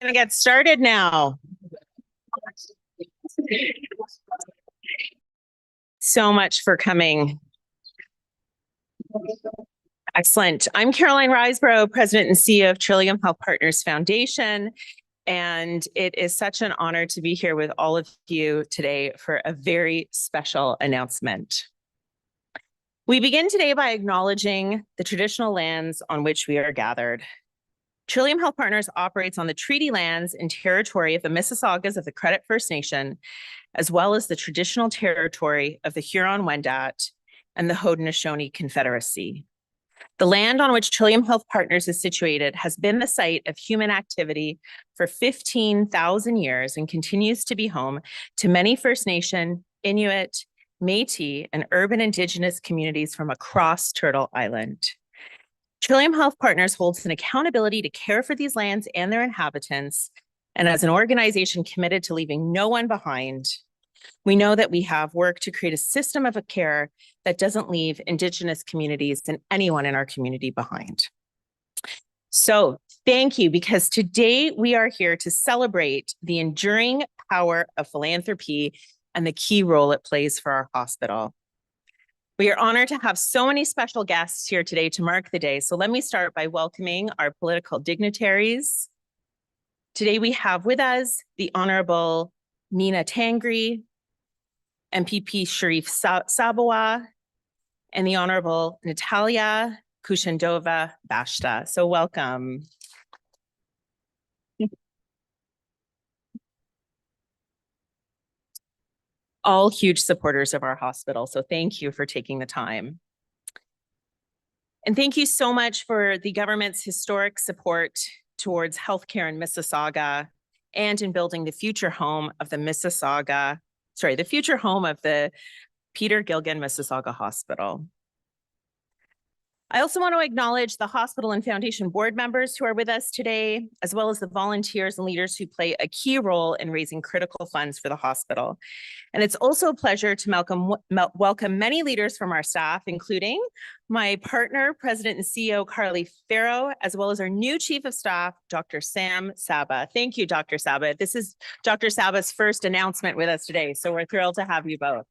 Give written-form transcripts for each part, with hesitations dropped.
Gonna get started now. So much for coming. Excellent. I'm Caroline Riseborough, President and CEO of Trillium Health Partners Foundation, and it is such an honor to be here with all of you today for a very special announcement. We begin today by acknowledging the traditional lands on which we are gathered. Trillium Health Partners operates on the treaty lands and territory of the Mississaugas of the Credit First Nation, as well as the traditional territory of the Huron-Wendat and the Haudenosaunee Confederacy. The land on which Trillium Health Partners is situated has been the site of human activity for 15,000 years and continues to be home to many First Nation, Inuit, Métis, and urban Indigenous communities from across Turtle Island. Trillium Health Partners holds an accountability to care for these lands and their inhabitants, and as an organization committed to leaving no one behind, we know that we have work to create a system of care that doesn't leave Indigenous communities and anyone in our community behind. So thank you, because today we are here to celebrate the enduring power of philanthropy and the key role it plays for our hospital. We are honored to have so many special guests here today to mark the day. So let me start by welcoming our political dignitaries. Today we have with us the Honorable Nina Tangri, MPP Sharif Sabawa, and the Honorable Natalia Kushendova Bashta. So welcome. All huge supporters of our hospital, so thank you for taking the time. And thank you so much for the government's historic support towards healthcare in Mississauga and in building the future home of the Peter Gilgan Mississauga Hospital. I also want to acknowledge the hospital and foundation board members who are with us today, as well as the volunteers and leaders who play a key role in raising critical funds for the hospital. And it's also a pleasure to welcome many leaders from our staff, including my partner, President and CEO Carly Farrow, as well as our new Chief of Staff, Dr. Sam Saba. Thank you, Dr. Saba. This is Dr. Saba's first announcement with us today, so we're thrilled to have you both.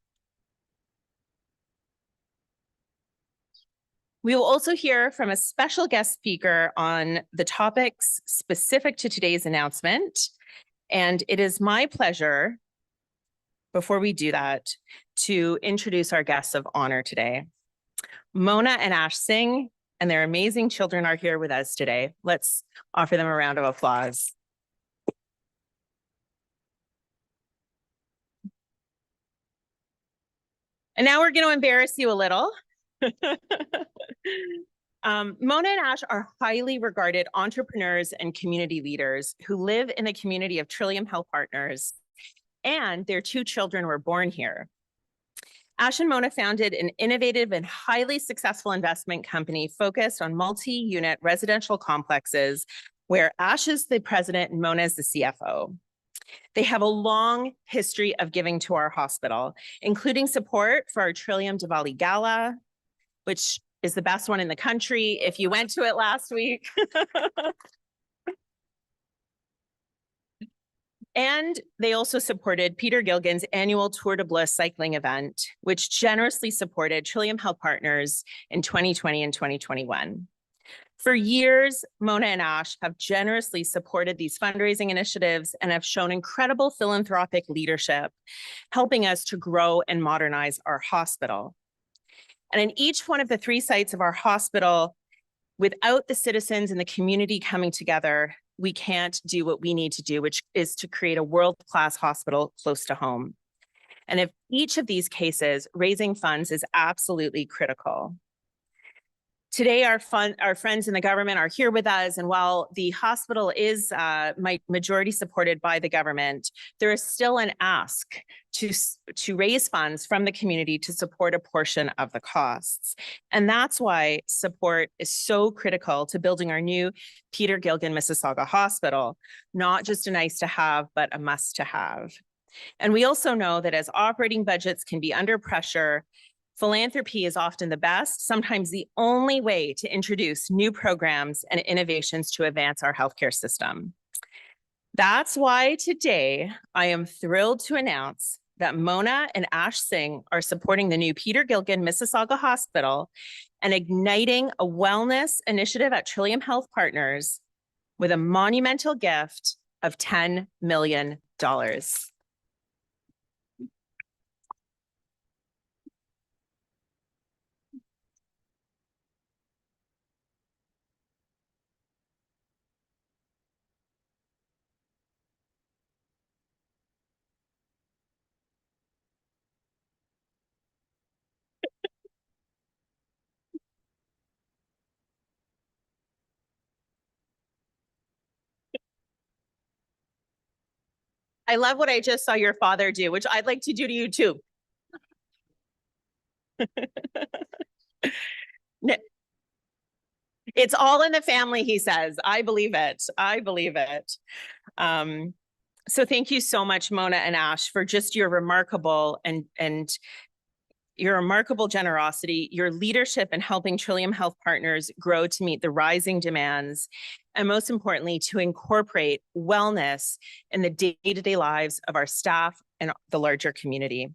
We will also hear from a special guest speaker on the topics specific to today's announcement. And it is my pleasure, before we do that, to introduce our guests of honor today. Mona and Ash Singh and their amazing children are here with us today. Let's offer them a round of applause. And now we're going to embarrass you a little. Mona and Ash are highly regarded entrepreneurs and community leaders who live in the community of Trillium Health Partners, and their two children were born here. Ash and Mona founded an innovative and highly successful investment company focused on multi-unit residential complexes, where Ash is the president and Mona is the CFO. They have a long history of giving to our hospital, including support for our Trillium Diwali Gala, which is the best one in the country if you went to it last week. And they also supported Peter Gilgan's annual Tour de Bliss cycling event, which generously supported Trillium Health Partners in 2020 and 2021. For years, Mona and Ash have generously supported these fundraising initiatives and have shown incredible philanthropic leadership, helping us to grow and modernize our hospital. And in each one of the 3 sites of our hospital, without the citizens and the community coming together, we can't do what we need to do, which is to create a world-class hospital close to home. And in each of these cases, raising funds is absolutely critical. Today, our friends in the government are here with us, and while the hospital is majority supported by the government, there is still an ask to raise funds from the community to support a portion of the costs. And that's why support is so critical to building our new Peter Gilgan Mississauga Hospital, not just a nice to have, but a must to have. And we also know that as operating budgets can be under pressure, philanthropy is often the best, sometimes the only way to introduce new programs and innovations to advance our healthcare system. That's why today I am thrilled to announce that Mona and Ash Singh are supporting the new Peter Gilgan Mississauga Hospital and igniting a wellness initiative at Trillium Health Partners with a monumental gift of $10 million. I love what I just saw your father do, which I'd like to do to you too. It's all in the family, he says. I believe it. I believe it. Um, so thank you so much, Mona and Ash, for just your remarkable and your remarkable generosity, your leadership in helping Trillium Health Partners grow to meet the rising demands, and most importantly, to incorporate wellness in the day-to-day lives of our staff and the larger community.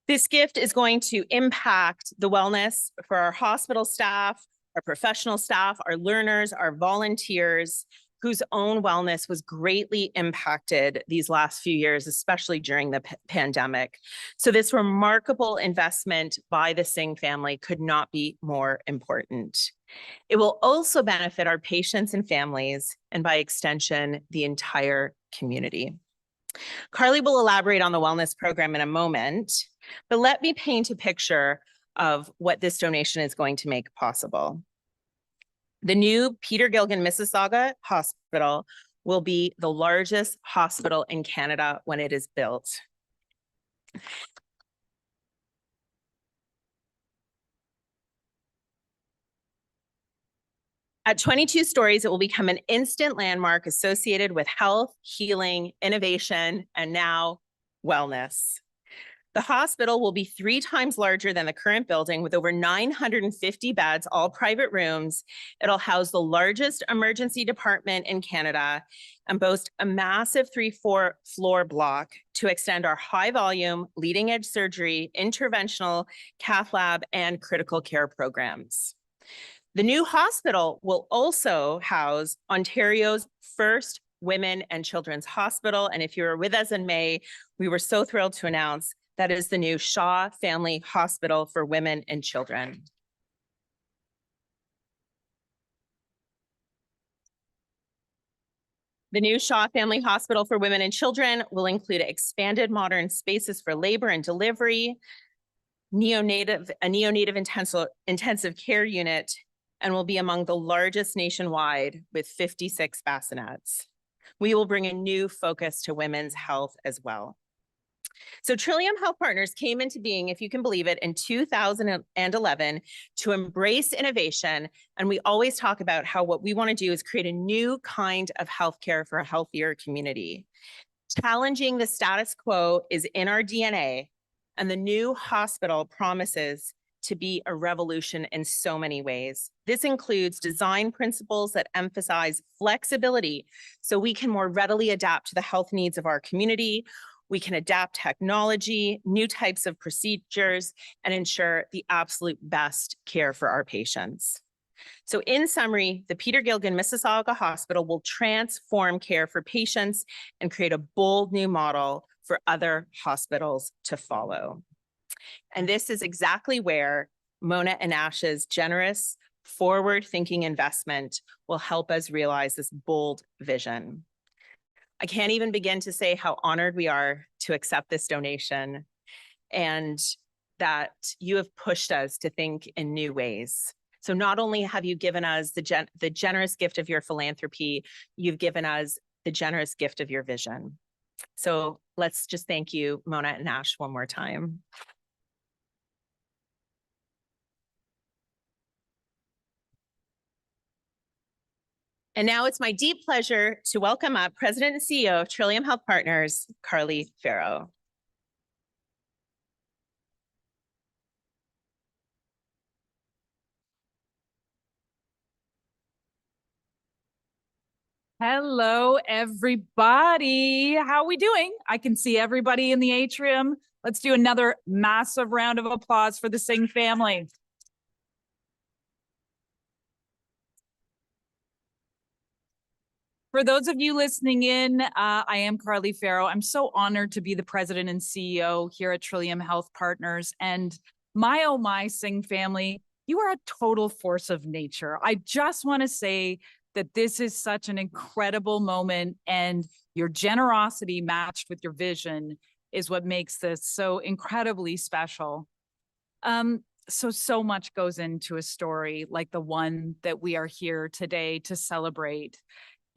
This gift is going to impact the wellness for our hospital staff, our professional staff, our learners, our volunteers, whose own wellness was greatly impacted these last few years, especially during the pandemic. So this remarkable investment by the Singh family could not be more important. It will also benefit our patients and families, and by extension, the entire community. Carly will elaborate on the wellness program in a moment, but let me paint a picture of what this donation is going to make possible. The new Peter Gilgan Mississauga Hospital will be the largest hospital in Canada when it is built. At 22 stories, it will become an instant landmark associated with health, healing, innovation, and now wellness. The hospital will be 3 times larger than the current building with over 950 beds, all private rooms. It'll house the largest emergency department in Canada and boast a massive 3-floor block to extend our high volume, leading edge surgery, interventional, cath lab, and critical care programs. The new hospital will also house Ontario's first women and children's hospital. And if you were with us in May, we were so thrilled to announce that is the new Shaw Family Hospital for Women and Children. The new Shaw Family Hospital for Women and Children will include expanded modern spaces for labor and delivery, a neonatal intensive care unit, and will be among the largest nationwide with 56 bassinets. We will bring a new focus to women's health as well. So Trillium Health Partners came into being, if you can believe it, in 2011 to embrace innovation. And we always talk about how what we want to do is create a new kind of healthcare for a healthier community. Challenging the status quo is in our DNA, and the new hospital promises to be a revolution in so many ways. This includes design principles that emphasize flexibility so we can more readily adapt to the health needs of our community. We can adapt technology, new types of procedures, and ensure the absolute best care for our patients. So in summary, the Peter Gilgan Mississauga Hospital will transform care for patients and create a bold new model for other hospitals to follow. And this is exactly where Mona and Ash's generous, forward-thinking investment will help us realize this bold vision. I can't even begin to say how honored we are to accept this donation and that you have pushed us to think in new ways. So not only have you given us the generous gift of your philanthropy, you've given us the generous gift of your vision. So let's just thank you, Mona and Ash, one more time. And now it's my deep pleasure to welcome up President and CEO of Trillium Health Partners, Carly Farrow. Hello, everybody. How are we doing? I can see everybody in the atrium. Let's do another massive round of applause for the Singh family. For those of you listening in, I am Carly Farrow. I'm so honored to be the president and CEO here at Trillium Health Partners. And oh my, Singh family, you are a total force of nature. I just want to say that this is such an incredible moment, and your generosity matched with your vision is what makes this so incredibly special. So much goes into a story like the one that we are here today to celebrate.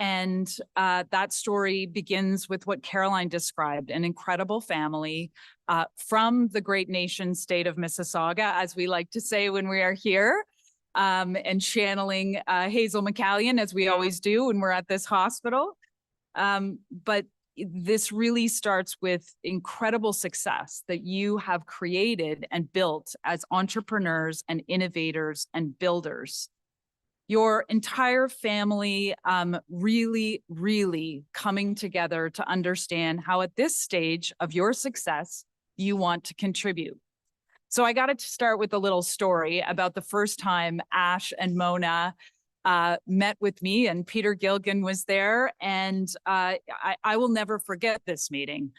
And that story begins with what Caroline described, an incredible family from the great nation state of Mississauga, as we like to say when we are here, and channeling Hazel McCallion, as we always do when we're at this hospital. But this really starts with incredible success that you have created and built as entrepreneurs and innovators and builders. Your entire family really coming together to understand how at this stage of your success, you want to contribute. So I got to start with a little story about the first time Ash and Mona met with me, and Peter Gilgan was there. And I will never forget this meeting.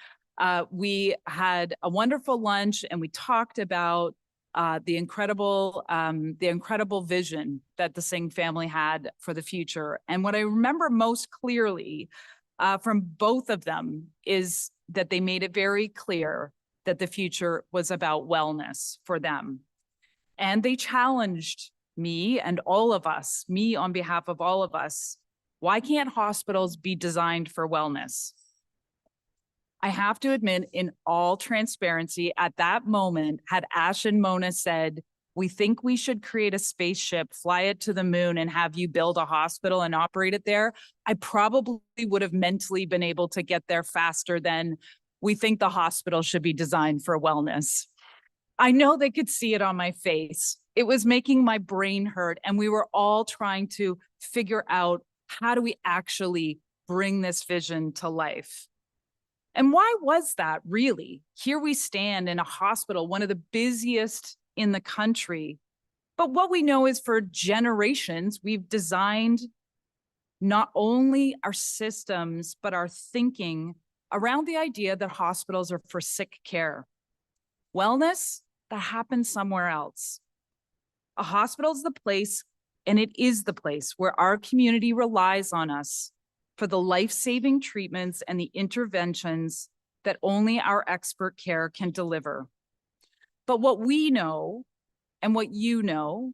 We had a wonderful lunch and we talked about the incredible vision that the Singh family had for the future. And what I remember most clearly from both of them is that they made it very clear that the future was about wellness for them. And they challenged me and all of us, me on behalf of all of us, why can't hospitals be designed for wellness? I have to admit, in all transparency, at that moment, had Ash and Mona said, we think we should create a spaceship, fly it to the moon, and have you build a hospital and operate it there, I probably would have mentally been able to get there faster than we think the hospital should be designed for wellness. I know they could see it on my face. It was making my brain hurt, and we were all trying to figure out, how do we actually bring this vision to life? And why was that, really? Here we stand in a hospital, one of the busiest in the country. But what we know is for generations, we've designed not only our systems, but our thinking around the idea that hospitals are for sick care. Wellness, that happens somewhere else. A hospital is the place, and it is the place where our community relies on us for the life-saving treatments and the interventions that only our expert care can deliver. But what we know, and what you know,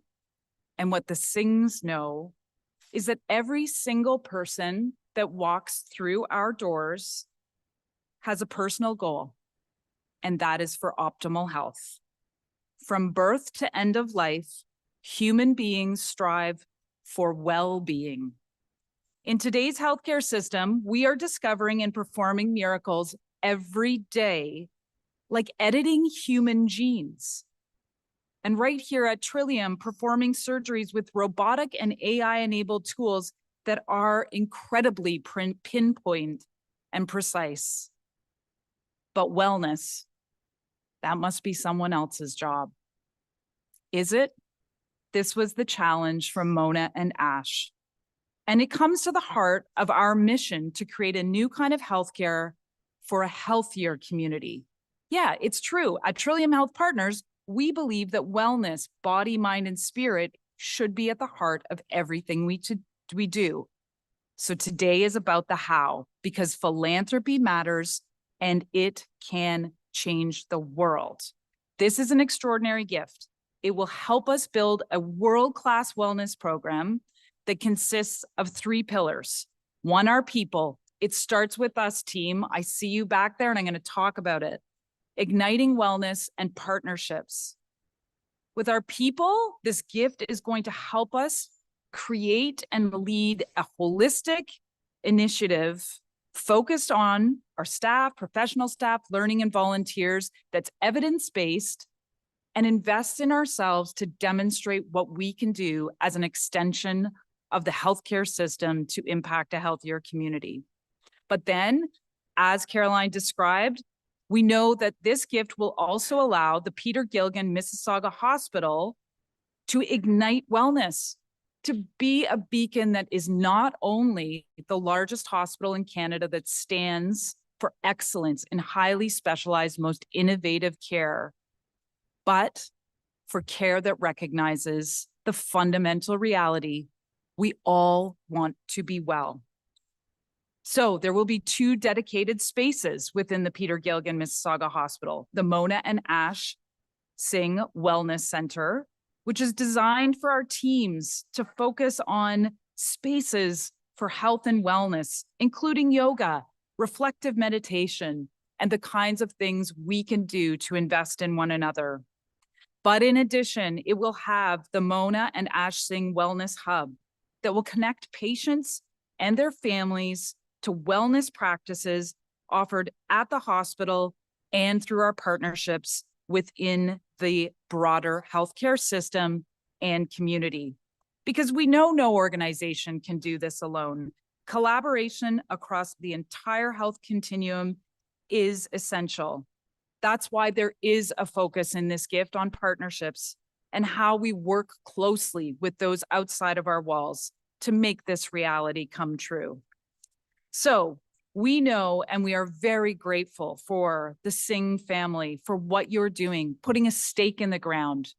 and what the Singhs know, is that every single person that walks through our doors has a personal goal, and that is for optimal health. From birth to end of life, human beings strive for well-being. In today's healthcare system, we are discovering and performing miracles every day, like editing human genes. And right here at Trillium, performing surgeries with robotic and AI-enabled tools that are incredibly pinpoint and precise. But wellness, that must be someone else's job. Is it? This was the challenge from Mona and Ash. And it comes to the heart of our mission to create a new kind of healthcare for a healthier community. Yeah, it's true. At Trillium Health Partners, we believe that wellness, body, mind, and spirit should be at the heart of everything we do. So today is about the how, because philanthropy matters and it can change the world. This is an extraordinary gift. It will help us build a world-class wellness program that consists of 3 pillars. 1, our people. It starts with us, team. I see you back there, and I'm going to talk about it. Igniting wellness and partnerships. With our people, this gift is going to help us create and lead a holistic initiative focused on our staff, professional staff, learning and volunteers, that's evidence-based, and invest in ourselves to demonstrate what we can do as an extension of the healthcare system to impact a healthier community. But then, as Caroline described, we know that this gift will also allow the Peter Gilligan Mississauga Hospital to ignite wellness, to be a beacon that is not only the largest hospital in Canada that stands for excellence in highly specialized, most innovative care, but for care that recognizes the fundamental reality: we all want to be well. So there will be 2 dedicated spaces within the Peter Gilligan Mississauga Hospital, the Mona and Ash Singh Wellness Center, which is designed for our teams to focus on spaces for health and wellness, including yoga, reflective meditation, and the kinds of things we can do to invest in one another. But in addition, it will have the Mona and Ash Singh Wellness Hub that will connect patients and their families to wellness practices offered at the hospital and through our partnerships within the broader healthcare system and community. Because we know no organization can do this alone. Collaboration across the entire health continuum is essential. That's why there is a focus in this gift on partnerships and how we work closely with those outside of our walls to make this reality come true. So we know, and we are very grateful for the Singh family for what you're doing, putting a stake in the ground,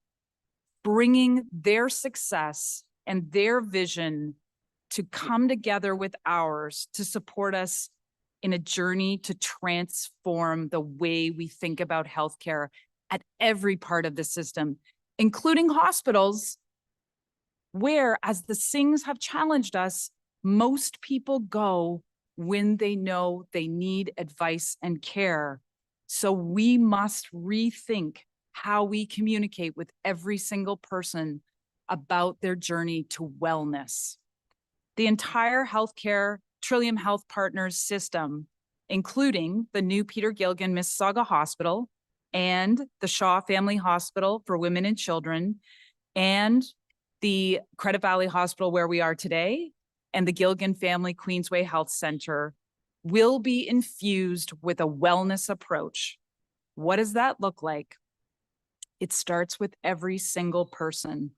bringing their success and their vision to come together with ours to support us in a journey to transform the way we think about healthcare at every part of the system, including hospitals, where, as the Singhs have challenged us, most people go when they know they need advice and care. So we must rethink how we communicate with every single person about their journey to wellness. The entire healthcare Trillium Health Partners system, including the new Peter Gilligan Mississauga Hospital and the Shaw Family Hospital for Women and Children, and the Credit Valley Hospital where we are today, and the Gilligan Family Queensway Health Center, will be infused with a wellness approach. What does that look like? It starts with every single person.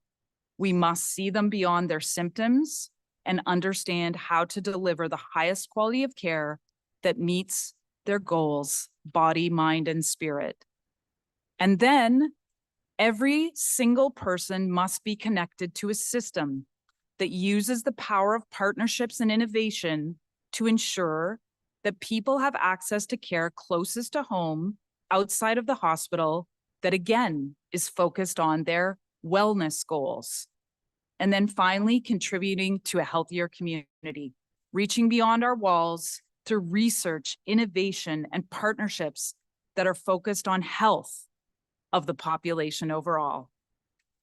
We must see them beyond their symptoms and understand how to deliver the highest quality of care that meets their goals, body, mind, and spirit. And then every single person must be connected to a system that uses the power of partnerships and innovation to ensure that people have access to care closest to home, outside of the hospital, that again is focused on their wellness goals. And then finally, contributing to a healthier community, reaching beyond our walls through research, innovation, and partnerships that are focused on health of the population overall.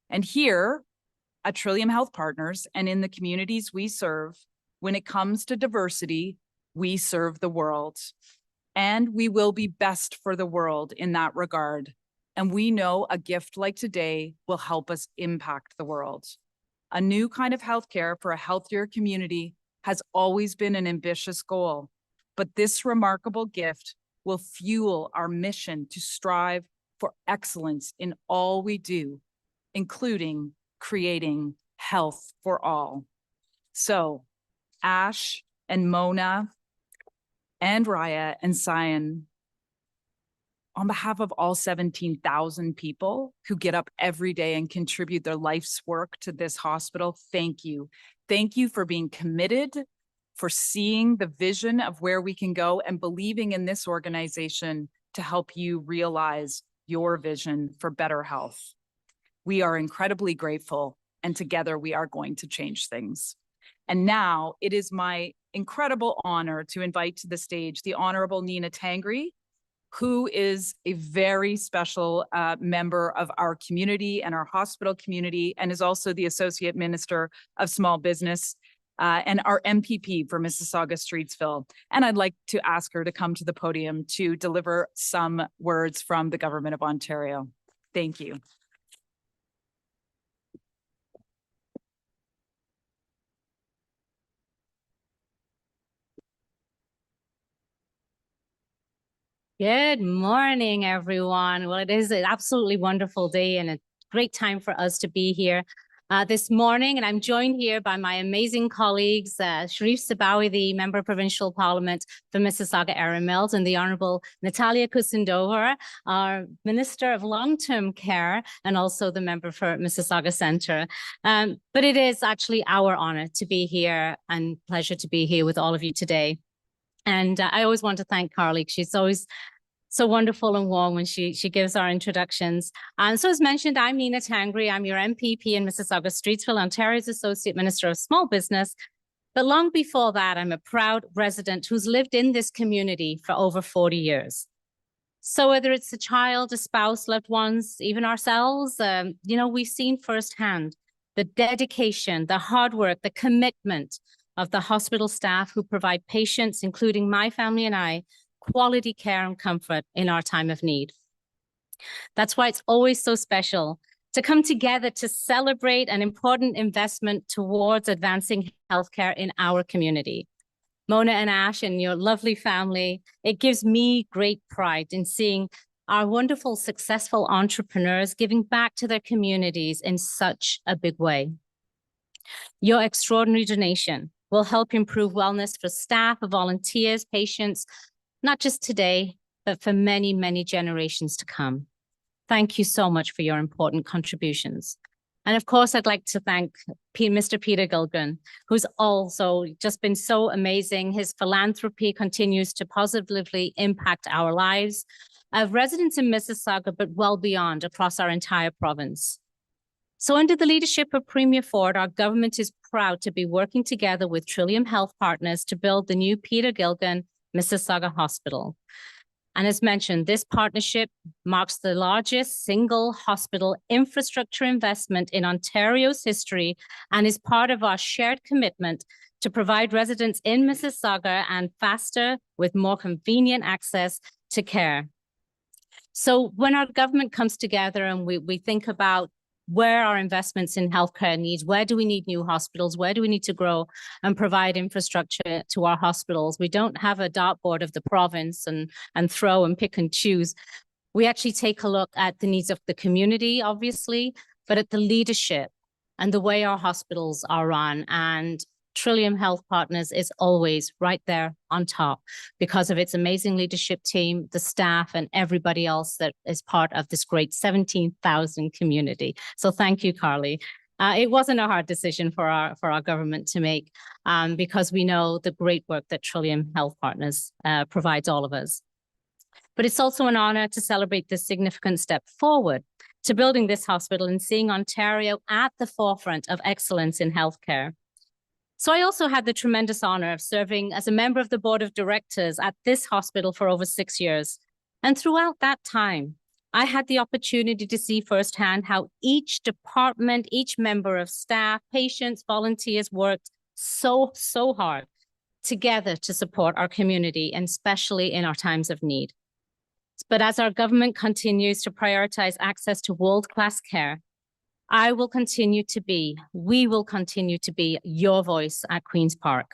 And here at Trillium Health Partners and in the communities we serve, when it comes to diversity, we serve the world. And we will be best for the world in that regard. And we know a gift like today will help us impact the world. A new kind of healthcare for a healthier community has always been an ambitious goal, but this remarkable gift will fuel our mission to strive for excellence in all we do, including creating health for all. So Ash and Mona and Raya and Cyan, on behalf of all 17,000 people who get up every day and contribute their life's work to this hospital, thank you. Thank you for being committed, for seeing the vision of where we can go and believing in this organization to help you realize your vision for better health. We are incredibly grateful, and together we are going to change things. And now it is my incredible honor to invite to the stage the Honorable Nina Tangri, who is a very special member of our community and our hospital community, and is also the Associate Minister of Small Business and our MPP for Mississauga-Streetsville. And I'd like to ask her to come to the podium to deliver some words from the Government of Ontario. Thank you. Good morning, everyone. Well, it is an absolutely wonderful day and a great time for us to be here this morning. And I'm joined here by my amazing colleagues, Sharif Sabawi, the Member of Provincial Parliament for Mississauga Erin Mills, and the Honourable Natalia Kusindova, our Minister of Long-Term Care, and also the Member for Mississauga Centre. But it is actually our honour to be here and pleasure to be here with all of you today. And I always want to thank Carly. She's always so wonderful and warm when she gives our introductions. And so as mentioned, I'm Nina Tangri. I'm your MPP in Mississauga Streetsville, Ontario's Associate Minister of Small Business. But long before that, I'm a proud resident who's lived in this community for over 40 years. So whether it's a child, a spouse, loved ones, even ourselves, we've seen firsthand the dedication, the hard work, the commitment of the hospital staff who provide patients, including my family and I, quality care and comfort in our time of need. That's why it's always so special to come together to celebrate an important investment towards advancing healthcare in our community. Mona and Ash and your lovely family, it gives me great pride in seeing our wonderful, successful entrepreneurs giving back to their communities in such a big way. Your extraordinary donation will help improve wellness for staff, volunteers, patients, not just today, but for many, many generations to come. Thank you so much for your important contributions. And of course, I'd like to thank Mr. Peter Gilgren, who's also just been so amazing. His philanthropy continues to positively impact our lives of residents in Mississauga, but well beyond across our entire province. So under the leadership of Premier Ford, our government is proud to be working together with Trillium Health Partners to build the new Peter Gilgren Mississauga Hospital. And as mentioned, this partnership marks the largest single hospital infrastructure investment in Ontario's history and is part of our shared commitment to provide residents in Mississauga and faster with more convenient access to care. So when our government comes together and we think about where our investments in healthcare needs, where do we need new hospitals, where do we need to grow and provide infrastructure to our hospitals? We don't have a dartboard of the province and throw and pick and choose. We actually take a look at the needs of the community, obviously, but at the leadership and the way our hospitals are run. And Trillium Health Partners is always right there on top because of its amazing leadership team, the staff, and everybody else that is part of this great 17,000 community. So thank you, Carly. It wasn't a hard decision for our government to make because we know the great work that Trillium Health Partners provides all of us. But it's also an honor to celebrate this significant step forward to building this hospital and seeing Ontario at the forefront of excellence in healthcare. So I also had the tremendous honor of serving as a member of the board of directors at this hospital for over 6 years. And throughout that time, I had the opportunity to see firsthand how each department, each member of staff, patients, volunteers worked so hard together to support our community, and especially in our times of need. But as our government continues to prioritize access to world-class care, we will continue to be your voice at Queen's Park.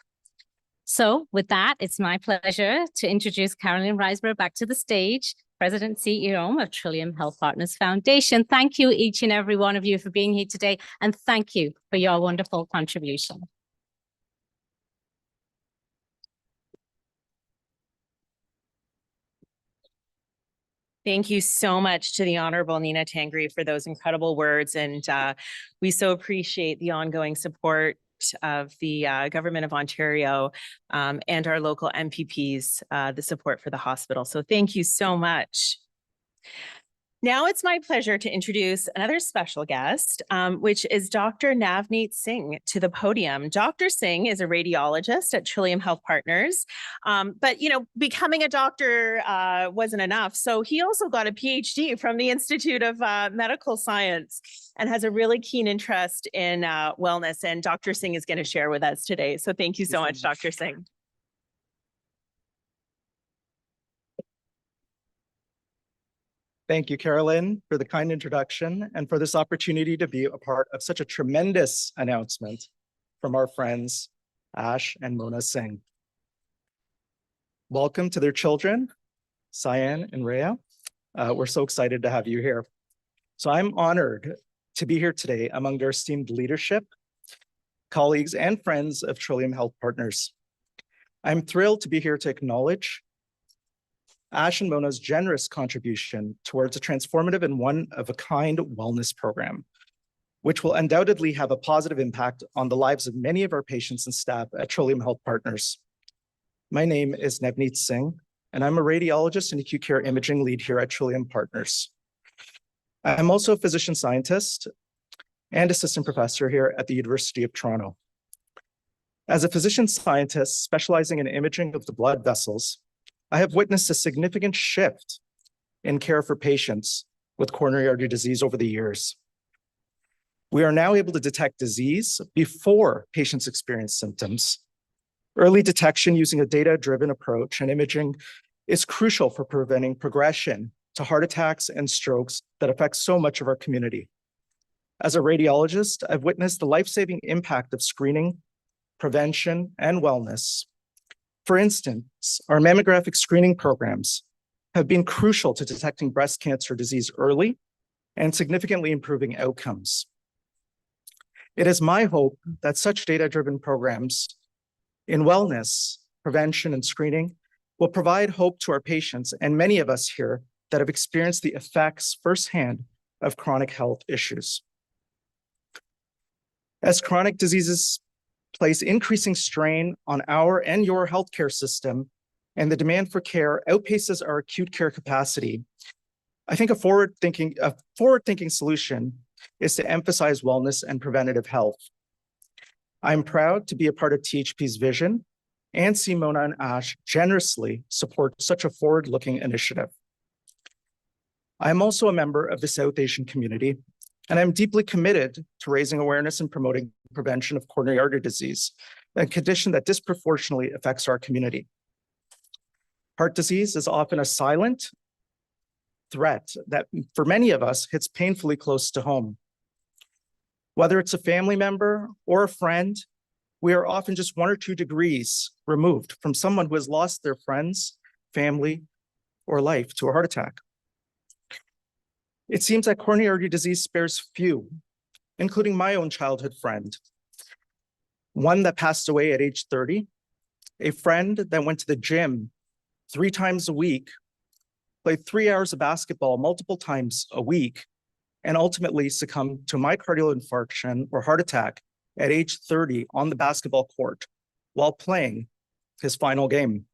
So with that, it's my pleasure to introduce Caroline Riseborough back to the stage, President and CEO of Trillium Health Partners Foundation. Thank you, each and every one of you, for being here today, and thank you for your wonderful contribution. Thank you so much to the Honourable Nina Tangri for those incredible words. And we so appreciate the ongoing support of the Government of Ontario and our local MPPs, the support for the hospital. So thank you so much. Now it's my pleasure to introduce another special guest, which is Dr. Navneet Singh to the podium. Dr. Singh is a radiologist at Trillium Health Partners, but becoming a doctor wasn't enough. So he also got a PhD from the Institute of Medical Science and has a really keen interest in wellness. And Dr. Singh is going to share with us today. So thank you so much, Dr. Singh. Thank you, Carolyn, for the kind introduction and for this opportunity to be a part of such a tremendous announcement from our friends, Ash and Mona Singh. Welcome to their children, Cyan and Rhea. We're so excited to have you here. So I'm honored to be here today among their esteemed leadership, colleagues, and friends of Trillium Health Partners. I'm thrilled to be here to acknowledge Ash and Mona's generous contribution towards a transformative and one-of-a-kind wellness program, which will undoubtedly have a positive impact on the lives of many of our patients and staff at Trillium Health Partners. My name is Navneet Singh, and I'm a radiologist and acute care imaging lead here at Trillium Partners. I'm also a physician scientist and assistant professor here at the University of Toronto. As a physician scientist specializing in imaging of the blood vessels, I have witnessed a significant shift in care for patients with coronary artery disease over the years. We are now able to detect disease before patients experience symptoms. Early detection using a data-driven approach and imaging is crucial for preventing progression to heart attacks and strokes that affect so much of our community. As a radiologist, I've witnessed the life-saving impact of screening, prevention, and wellness. For instance, our mammographic screening programs have been crucial to detecting breast cancer disease early and significantly improving outcomes. It is my hope that such data-driven programs in wellness, prevention, and screening will provide hope to our patients and many of us here that have experienced the effects firsthand of chronic health issues. As chronic diseases place increasing strain on our and your healthcare system, and the demand for care outpaces our acute care capacity, I think a forward-thinking solution is to emphasize wellness and preventative health. I'm proud to be a part of THP's vision and see Mona and Ash generously support such a forward-looking initiative. I'm also a member of the South Asian community, and I'm deeply committed to raising awareness and promoting prevention of coronary artery disease, a condition that disproportionately affects our community. Heart disease is often a silent threat that, for many of us, hits painfully close to home. Whether it's a family member or a friend, we are often just 1 or 2 degrees removed from someone who has lost their friends, family, or life to a heart attack. It seems that coronary artery disease spares few, including my own childhood friend, one that passed away at age 30, a friend that went to the gym 3 times a week, played 3 hours of basketball multiple times a week, and ultimately succumbed to myocardial infarction or heart attack at age 30 on the basketball court while playing his final game.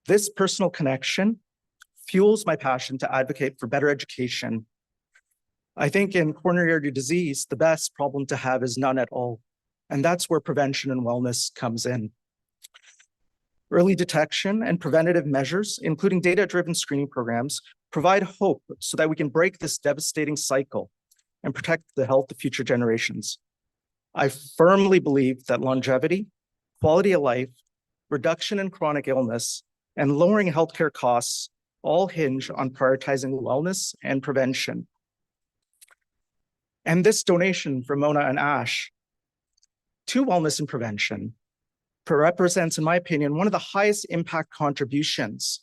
This personal connection fuels my passion to advocate for better education. I think in coronary artery disease, the best problem to have is none at all. And that's where prevention and wellness comes in. Early detection and preventative measures, including data-driven screening programs, provide hope so that we can break this devastating cycle and protect the health of future generations. I firmly believe that longevity, quality of life, reduction in chronic illness, and lowering healthcare costs all hinge on prioritizing wellness and prevention. And this donation from Mona and Ash to wellness and prevention represents, in my opinion, one of the highest impact contributions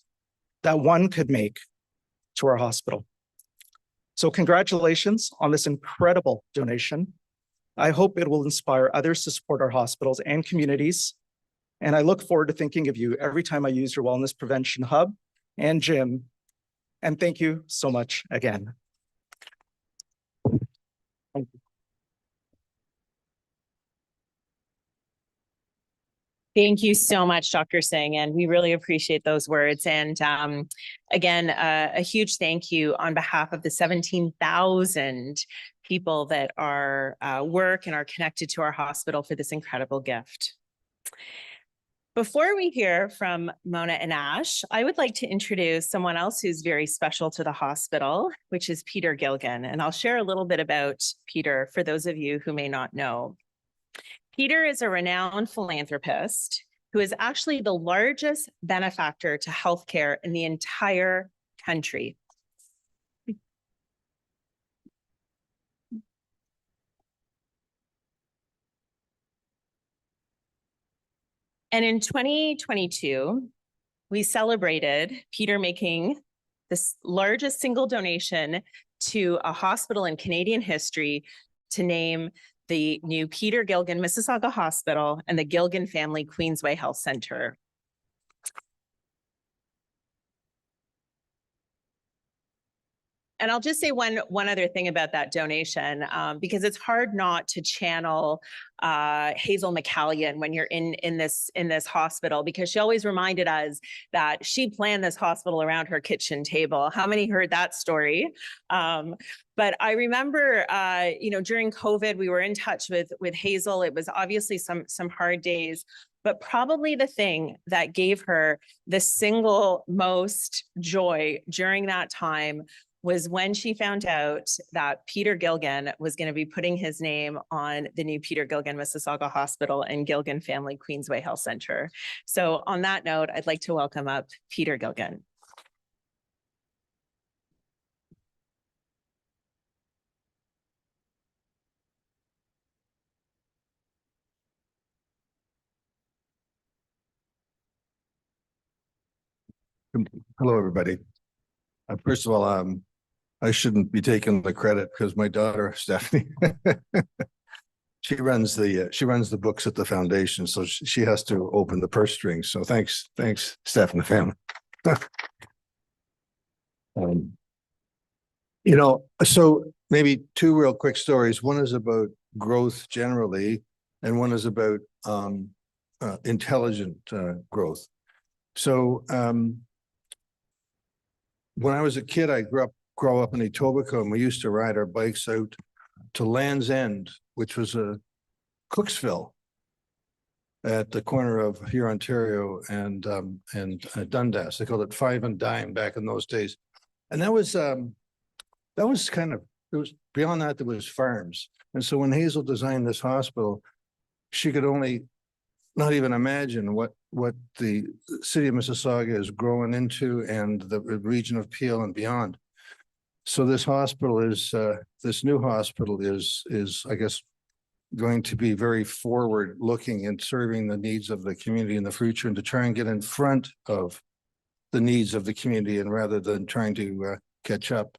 that one could make to our hospital. So congratulations on this incredible donation. I hope it will inspire others to support our hospitals and communities. And I look forward to thinking of you every time I use your wellness prevention hub and gym. And thank you so much again. Thank you. Thank you so much, Dr. Singh, and we really appreciate those words. And again, a huge thank you on behalf of the 17,000 people that are work and are connected to our hospital for this incredible gift. Before we hear from Mona and Ash, I would like to introduce someone else who's very special to the hospital, which is Peter Gilgan. And I'll share a little bit about Peter for those of you who may not know. Peter is a renowned philanthropist who is actually the largest benefactor to healthcare in the entire country. And in 2022, we celebrated Peter making this largest single donation to a hospital in Canadian history to name the new Peter Gilgan Mississauga Hospital and the Gilgan Family Queensway Health Center. And I'll just say one other thing about that donation, because it's hard not to channel Hazel McCallion when you're in this hospital, because she always reminded us that she planned this hospital around her kitchen table. How many heard that story? But I remember, during COVID, we were in touch with Hazel. It was obviously some hard days, but probably the thing that gave her the single most joy during that time was when she found out that Peter Gilgan was going to be putting his name on the new Peter Gilgan Mississauga Hospital and Gilgan Family Queensway Health Center. So on that note, I'd like to welcome up Peter Gilgan. Hello, everybody. First of all, I shouldn't be taking the credit because my daughter, Stephanie, she runs the books at the foundation, so she has to open the purse strings. So thanks, Steph and the family. So maybe two real quick stories. One is about growth generally, and one is about intelligent growth. So when I was a kid, I grew up in Etobicoke, and we used to ride our bikes out to Land's End, which was a Cooksville at the corner of here, Ontario, and Dundas. They called it Five and Dime back in those days, and that was kind of, it was beyond that. There was farms, and so when Hazel designed this hospital, she could only not even imagine what the city of Mississauga is growing into, and the region of Peel and beyond. So this hospital is this new hospital is I guess going to be very forward looking in serving the needs of the community in the future, and to try and get in front of the needs of the community, and rather than trying to catch up.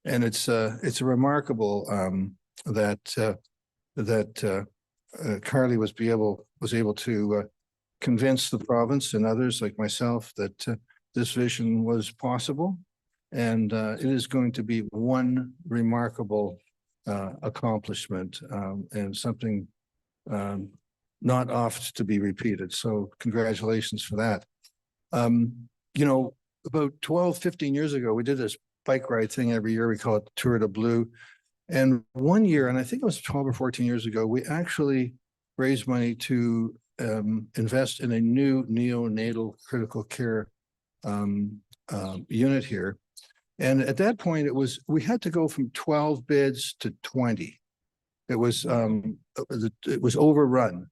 And it's a remarkable that Carly was able to convince the province and others like myself that this vision was possible, and it is going to be one remarkable accomplishment, and something not oft to be repeated. So congratulations for that. About 15 years ago, we did this bike ride thing every year. We call it Tour de Blue. And one year, and I think it was 12 or 14 years ago, we actually raised money to invest in a new neonatal critical care unit here. And at that point, we had to go from 12 beds to 20. It was overrun.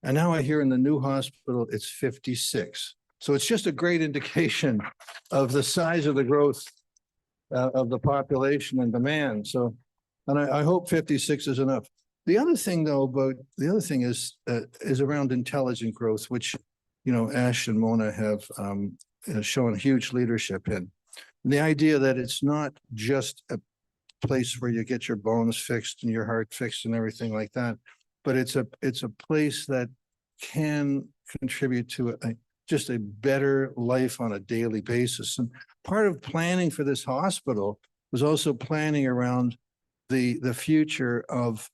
And now I hear in the new hospital, it's 56. So it's just a great indication of the size of the growth of the population and demand. So, and I hope 56 is enough. The other thing is around intelligent growth, which, Ash and Mona have shown huge leadership in. And the idea that it's not just a place where you get your bones fixed and your heart fixed and everything like that, but it's a place that can contribute to just a better life on a daily basis. And part of planning for this hospital was also planning around the future of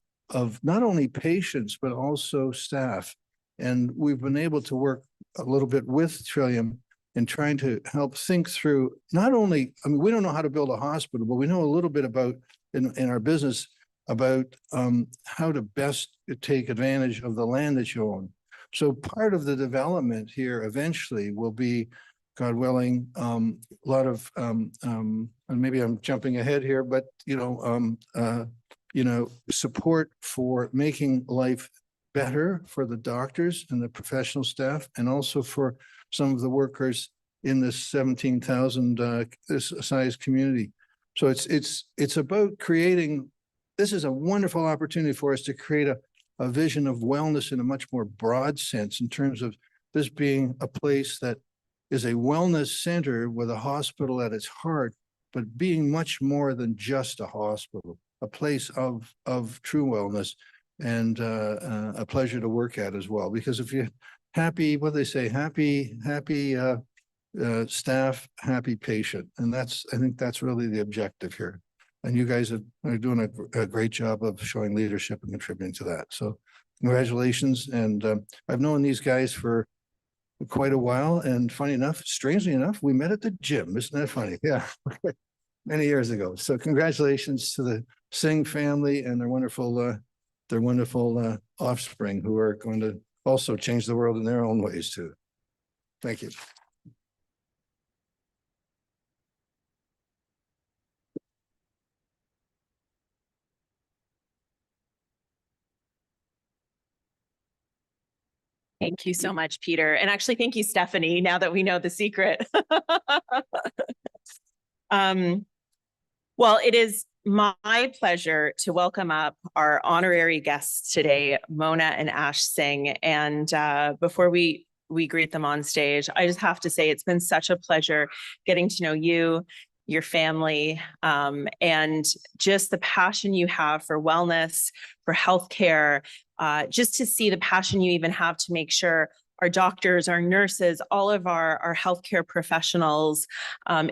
not only patients, but also staff. And we've been able to work a little bit with Trillium in trying to help think through, not only, we don't know how to build a hospital, but we know a little bit about, in our business, about how to best take advantage of the land that you own. So part of the development here eventually will be, God willing, a lot of, and maybe I'm jumping ahead here, but support for making life better for the doctors and the professional staff, and also for some of the workers in this 17,000 this size community. So it's about creating. This is a wonderful opportunity for us to create a vision of wellness in a much more broad sense, in terms of this being a place that is a wellness center with a hospital at its heart, but being much more than just a hospital, a place of true wellness, and a pleasure to work at as well. Because if you're happy, what do they say, happy staff, happy patient. And I think that's really the objective here. And you guys are doing a great job of showing leadership and contributing to that. So congratulations. And I've known these guys for quite a while. And funny enough, strangely enough, we met at the gym. Isn't that funny? Yeah. Many years ago. So congratulations to the Singh family and their wonderful offspring who are going to also change the world in their own ways too. Thank you. Thank you so much, Peter. And actually, thank you, Stephanie, now that we know the secret. Well, it is my pleasure to welcome up our honorary guests today, Mona and Ash Singh. And before we greet them on stage, I just have to say it's been such a pleasure getting to know you, your family, and just the passion you have for wellness, for healthcare, just to see the passion you even have to make sure our doctors, our nurses, all of our healthcare professionals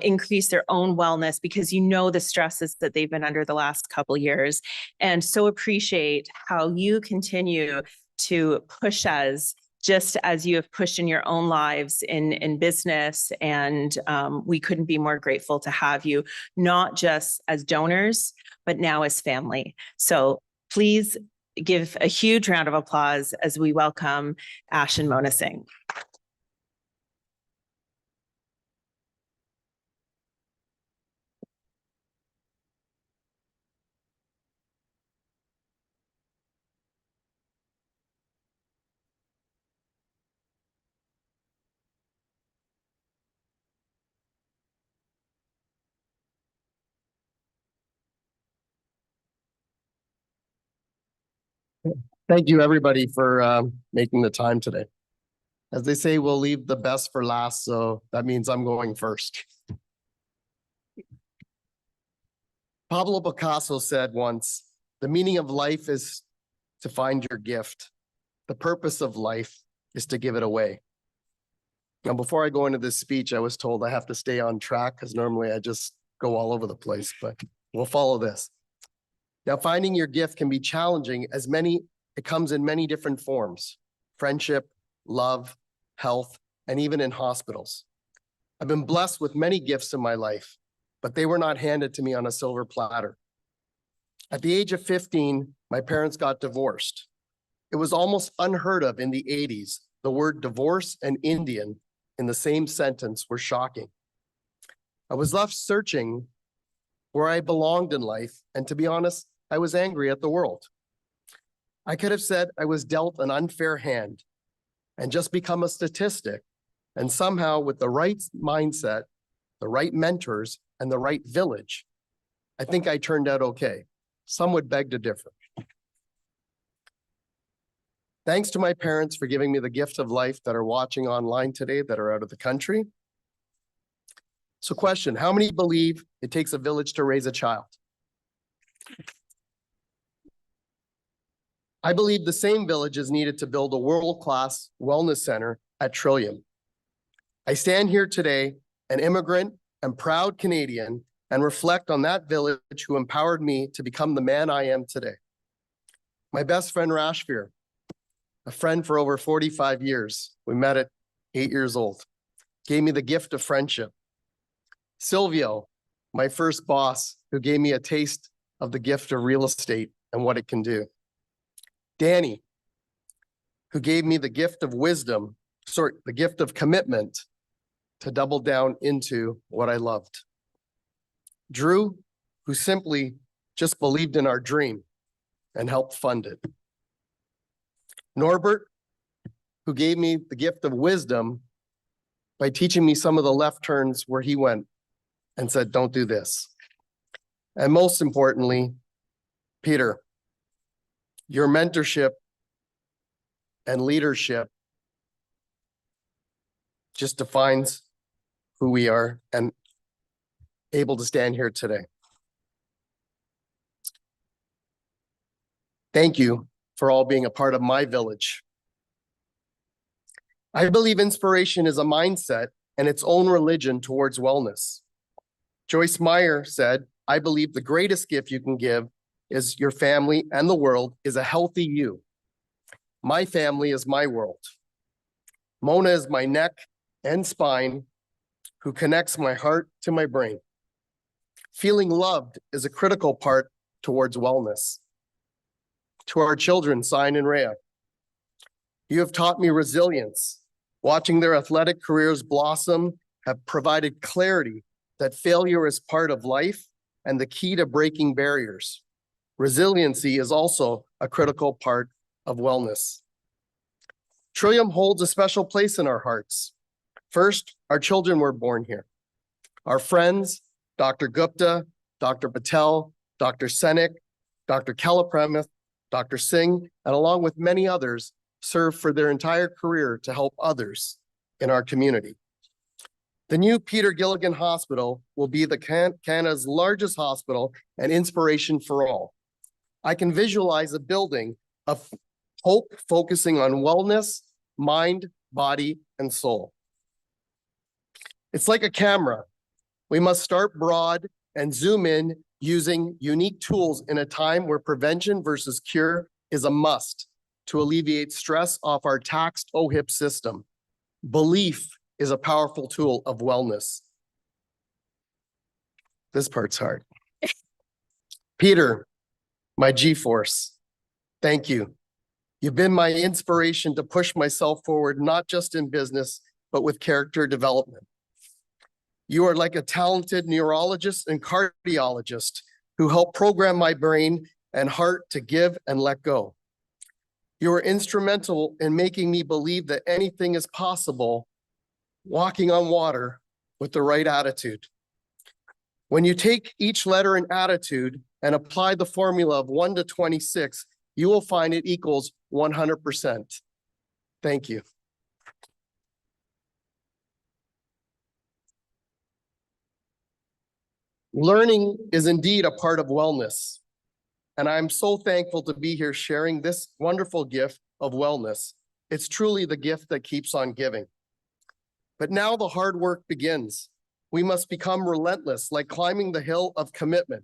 increase their own wellness, because you know the stresses that they've been under the last couple of years. And so appreciate how you continue to push us, just as you have pushed in your own lives in business. And we couldn't be more grateful to have you, not just as donors, but now as family. So please give a huge round of applause as we welcome Ash and Mona Singh. Thank you, everybody, for making the time today. As they say, we'll leave the best for last, so that means I'm going first. Pablo Picasso said once, "The meaning of life is to find your gift. The purpose of life is to give it away." Now, before I go into this speech, I was told I have to stay on track because normally I just go all over the place, but we'll follow this. Now, finding your gift can be challenging as it comes in many different forms: friendship, love, health, and even in hospitals. I've been blessed with many gifts in my life, but they were not handed to me on a silver platter. At the age of 15, my parents got divorced. It was almost unheard of in the 80s. The word divorce and Indian in the same sentence were shocking. I was left searching where I belonged in life, and to be honest, I was angry at the world. I could have said I was dealt an unfair hand and just become a statistic, and somehow with the right mindset, the right mentors, and the right village, I think I turned out okay. Some would beg to differ. Thanks to my parents for giving me the gift of life that are watching online today that are out of the country. So question, how many believe it takes a village to raise a child? I believe the same village is needed to build a world-class wellness center at Trillium. I stand here today, an immigrant and proud Canadian, and reflect on that village who empowered me to become the man I am today. My best friend Rashfir, a friend for over 45 years, we met at 8 years old, gave me the gift of friendship. Silvio, my first boss, who gave me a taste of the gift of real estate and what it can do. Danny, who gave me the gift of wisdom, the gift of commitment to double down into what I loved. Drew, who simply just believed in our dream and helped fund it. Norbert, who gave me the gift of wisdom by teaching me some of the left turns where he went and said, don't do this. And most importantly, Peter, your mentorship and leadership just defines who we are and able to stand here today. Thank you for all being a part of my village. I believe inspiration is a mindset and its own religion towards wellness. Joyce Meyer said, I believe the greatest gift you can give is your family and the world is a healthy you. My family is my world. Mona is my neck and spine who connects my heart to my brain. Feeling loved is a critical part towards wellness. To our children, Sign and Rhea, you have taught me resilience. Watching their athletic careers blossom have provided clarity that failure is part of life and the key to breaking barriers. Resiliency is also a critical part of wellness. Trillium holds a special place in our hearts. First, our children were born here. Our friends, Dr. Gupta, Dr. Patel, Dr. Senik, Dr. Kalapramath, Dr. Singh, and along with many others, served for their entire career to help others in our community. The new Peter Gilligan Hospital will be Canada's largest hospital and inspiration for all. I can visualize a building of hope focusing on wellness, mind, body, and soul. It's like a camera. We must start broad and zoom in using unique tools in a time where prevention versus cure is a must to alleviate stress off our taxed OHIP system. Belief is a powerful tool of wellness. This part's hard. Peter, my G-force, thank you. You've been my inspiration to push myself forward, not just in business, but with character development. You are like a talented neurologist and cardiologist who help program my brain and heart to give and let go. You are instrumental in making me believe that anything is possible, walking on water with the right attitude. When you take each letter in attitude and apply the formula of 1 to 26, you will find it equals 100%. Thank you. Learning is indeed a part of wellness, and I'm so thankful to be here sharing this wonderful gift of wellness. It's truly the gift that keeps on giving. But now the hard work begins. We must become relentless, like climbing the hill of commitment.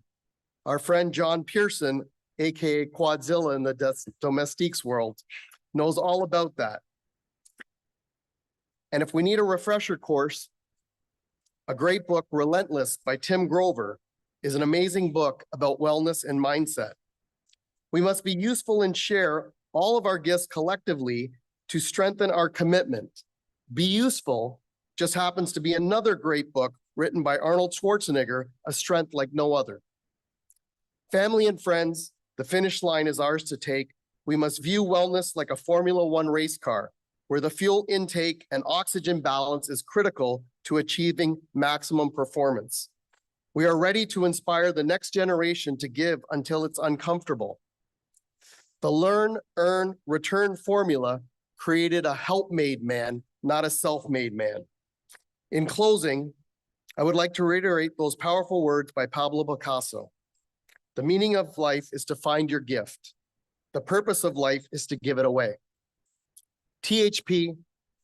Our friend John Pearson, aka Quadzilla in the domestiques world, knows all about that. And if we need a refresher course, a great book, Relentless by Tim Grover, is an amazing book about wellness and mindset. We must be useful and share all of our gifts collectively to strengthen our commitment. Be Useful just happens to be another great book written by Arnold Schwarzenegger, A Strength Like No Other. Family and friends, the finish line is ours to take. We must view wellness like a Formula One race car, where the fuel intake and oxygen balance is critical to achieving maximum performance. We are ready to inspire the next generation to give until it's uncomfortable. The learn, earn, return formula created a help-made man, not a self-made man. In closing, I would like to reiterate those powerful words by Pablo Picasso. The meaning of life is to find your gift. The purpose of life is to give it away. THP,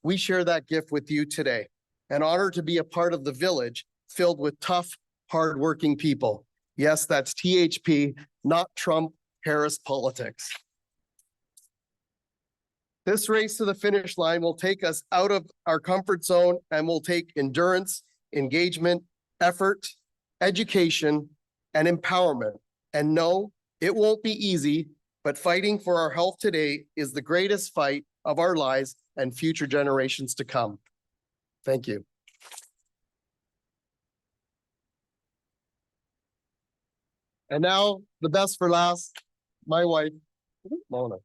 we share that gift with you today. An honor to be a part of the village filled with tough, hardworking people. Yes, that's THP, not Trump, Harris politics. This race to the finish line will take us out of our comfort zone and will take endurance, engagement, effort, education, and empowerment. And no, it won't be easy, but fighting for our health today is the greatest fight of our lives and future generations to come. Thank you. And now, the best for last, my wife, Mona.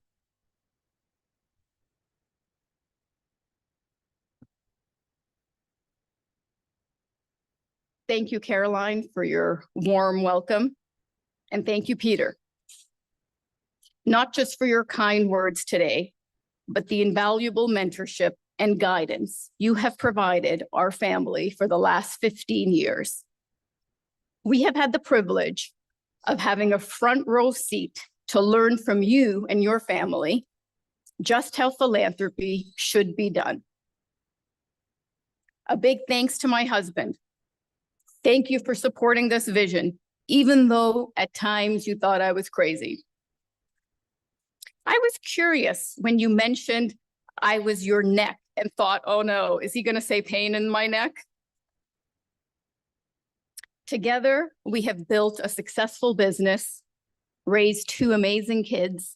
Thank you, Caroline, for your warm welcome. And thank you, Peter. Not just for your kind words today, but the invaluable mentorship and guidance you have provided our family for the last 15 years. We have had the privilege of having a front row seat to learn from you and your family just how philanthropy should be done. A big thanks to my husband. Thank you for supporting this vision, even though at times you thought I was crazy. I was curious when you mentioned I was your neck and thought, oh no, is he going to say pain in my neck? Together, we have built a successful business, raised 2 amazing kids,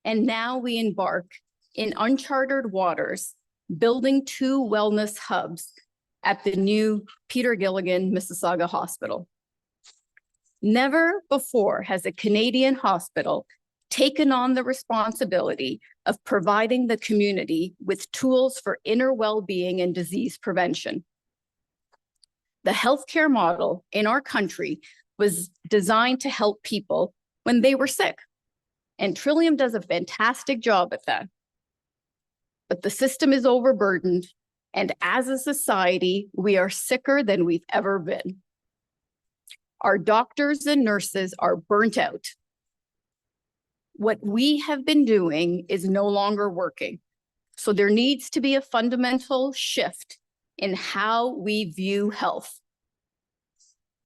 and now we embark in uncharted waters, building 2 wellness hubs at the new Peter Gilligan Mississauga Hospital. Never before has a Canadian hospital taken on the responsibility of providing the community with tools for inner well-being and disease prevention. The healthcare model in our country was designed to help people when they were sick, and Trillium does a fantastic job at that. But the system is overburdened, and as a society, we are sicker than we've ever been. Our doctors and nurses are burnt out. What we have been doing is no longer working. So there needs to be a fundamental shift in how we view health.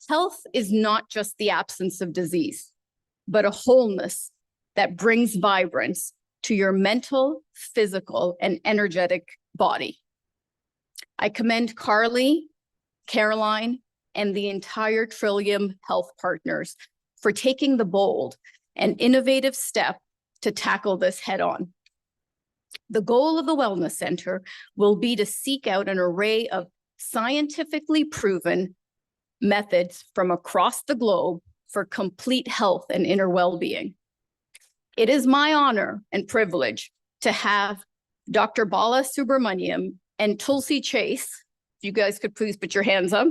Health is not just the absence of disease, but a wholeness that brings vibrance to your mental, physical, and energetic body. I commend Carly, Caroline, and the entire Trillium Health Partners for taking the bold and innovative step to tackle this head on. The goal of the Wellness Center will be to seek out an array of scientifically proven methods from across the globe for complete health and inner well-being. It is my honor and privilege to have Dr. Bala Subramaniam and Tulsi Chase, if you guys could please put your hands up,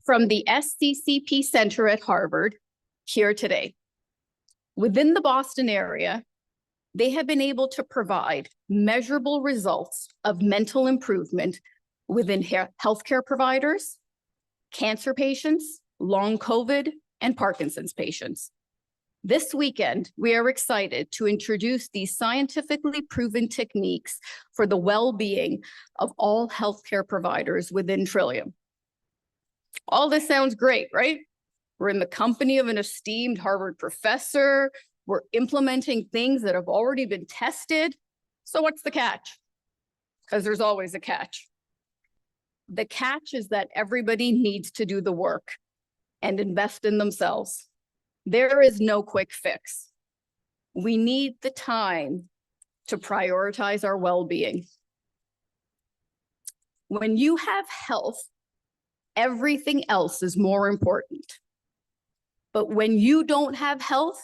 from the SCCP Center at Harvard here today. Within the Boston area, they have been able to provide measurable results of mental improvement within healthcare providers, cancer patients, long COVID, and Parkinson's patients. This weekend, we are excited to introduce these scientifically proven techniques for the well-being of all healthcare providers within Trillium. All this sounds great, right? We're in the company of an esteemed Harvard professor. We're implementing things that have already been tested. So what's the catch? Because there's always a catch. The catch is that everybody needs to do the work and invest in themselves. There is no quick fix. We need the time to prioritize our well-being. When you have health, everything else is more important. But when you don't have health,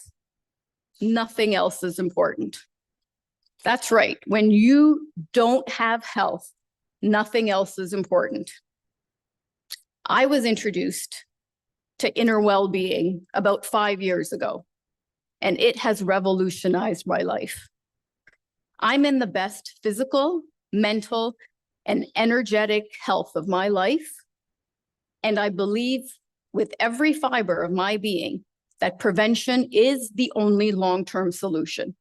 nothing else is important. That's right. When you don't have health, nothing else is important. I was introduced to inner well-being about 5 years ago, and it has revolutionized my life. I'm in the best physical, mental, and energetic health of my life. And I believe with every fiber of my being that prevention is the only long-term solution,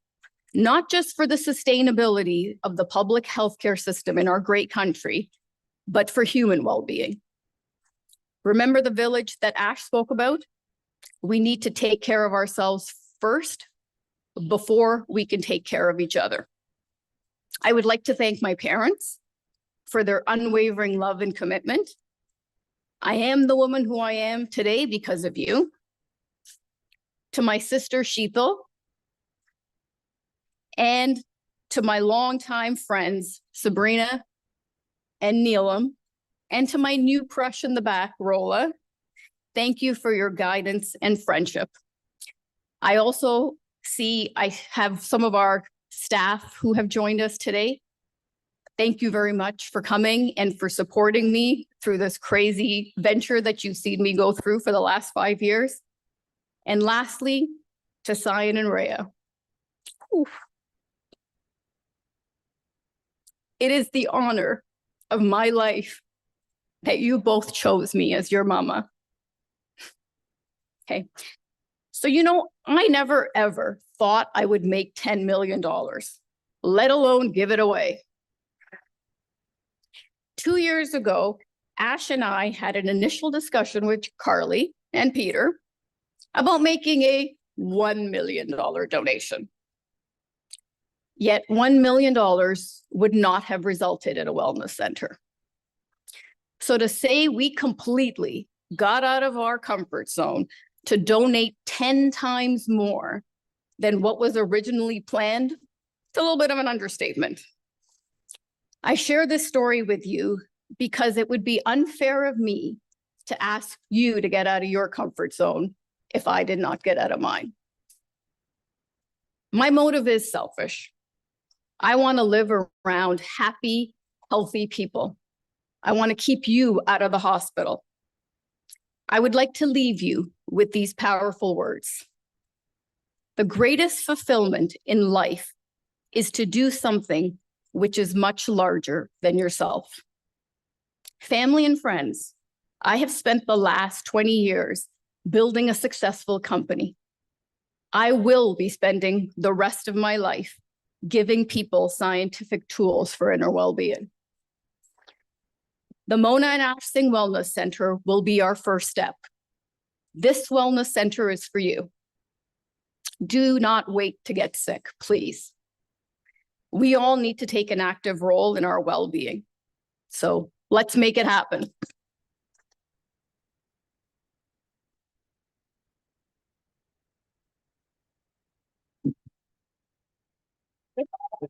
not just for the sustainability of the public healthcare system in our great country, but for human well-being. Remember the village that Ash spoke about? We need to take care of ourselves first before we can take care of each other. I would like to thank my parents for their unwavering love and commitment. I am the woman who I am today because of you. To my sister Sheetal, and to my longtime friends, Sabrina and Neelam, and to my new crush in the back, Rola, thank you for your guidance and friendship. I also see I have some of our staff who have joined us today. Thank you very much for coming and for supporting me through this crazy venture that you've seen me go through for the last 5 years. And lastly, to Sion and Rhea, It is the honor of my life that you both chose me as your mama. Okay. So, I never ever thought I would make $10 million, let alone give it away. 2 years ago, Ash and I had an initial discussion with Carly and Peter about making a $1 million donation. Yet $1 million would not have resulted in a wellness center. So to say we completely got out of our comfort zone to donate 10 times more than what was originally planned, it's a little bit of an understatement. I share this story with you because it would be unfair of me to ask you to get out of your comfort zone if I did not get out of mine. My motive is selfish. I want to live around happy, healthy people. I want to keep you out of the hospital. I would like to leave you with these powerful words. The greatest fulfillment in life is to do something which is much larger than yourself. Family and friends, I have spent the last 20 years building a successful company. I will be spending the rest of my life giving people scientific tools for inner well-being. The Mona and Ash Singh Wellness Center will be our first step. This wellness center is for you. Do not wait to get sick, please. We all need to take an active role in our well-being. So let's make it happen.